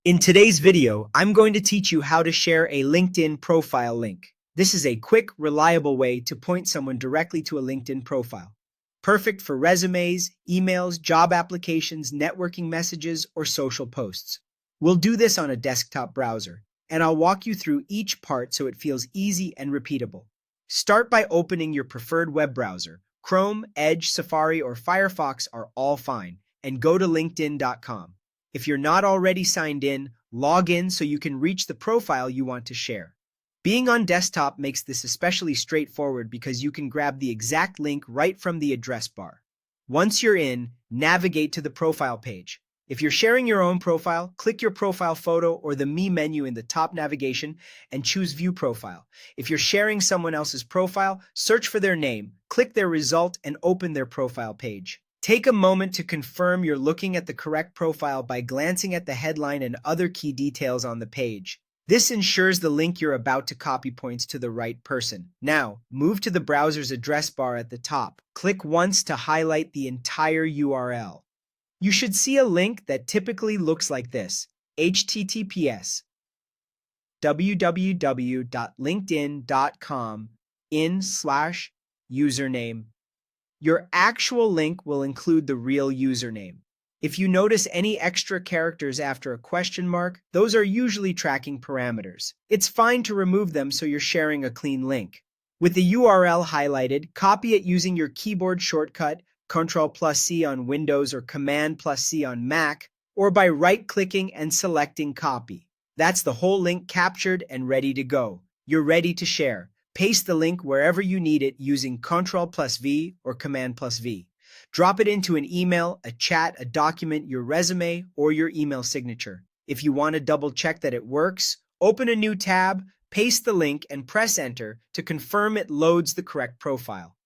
In today's video, I'm going to teach you how to share a LinkedIn profile link. This is a quick, reliable way to point someone directly to a LinkedIn profile. Perfect for resumes, emails, job applications, networking messages, or social posts. We'll do this on a desktop browser, and I'll walk you through each part so it feels easy and repeatable. Start by opening your preferred web browser. Chrome, Edge, Safari, or Firefox are all fine, and go to linkedin.com. If you're not already signed in, log in so you can reach the profile you want to share. Being on desktop makes this especially straightforward because you can grab the exact link right from the address bar. Once you're in, navigate to the profile page. If you're sharing your own profile, click your profile photo or the Me menu in the top navigation and choose View Profile. If you're sharing someone else's profile, search for their name, click their result, and open their profile page. Take a moment to confirm you're looking at the correct profile by glancing at the headline and other key details on the page. This ensures the link you're about to copy points to the right person. Now, move to the browser's address bar at the top. Click once to highlight the entire URL. You should see a link that typically looks like this: https www.linkedin.com/username. Your actual link will include the real username. If you notice any extra characters after a question mark, those are usually tracking parameters. It's fine to remove them so you're sharing a clean link. With the URL highlighted, copy it using your keyboard shortcut, Ctrl+C on Windows or Command+C on Mac, or by right-clicking and selecting Copy. That's the whole link captured and ready to go. You're ready to share. Paste the link wherever you need it using Ctrl+V or Command+V. Drop it into an email, a chat, a document, your resume, or your email signature. If you want to double-check that it works, open a new tab, paste the link, and press Enter to confirm it loads the correct profile.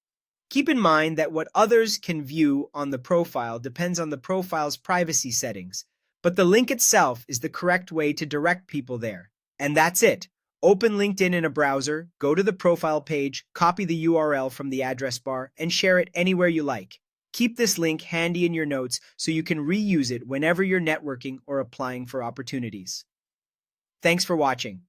Keep in mind that what others can view on the profile depends on the profile's privacy settings, but the link itself is the correct way to direct people there. And that's it. Open LinkedIn in a browser, go to the profile page, copy the URL from the address bar, and share it anywhere you like. Keep this link handy in your notes so you can reuse it whenever you're networking or applying for opportunities. Thanks for watching.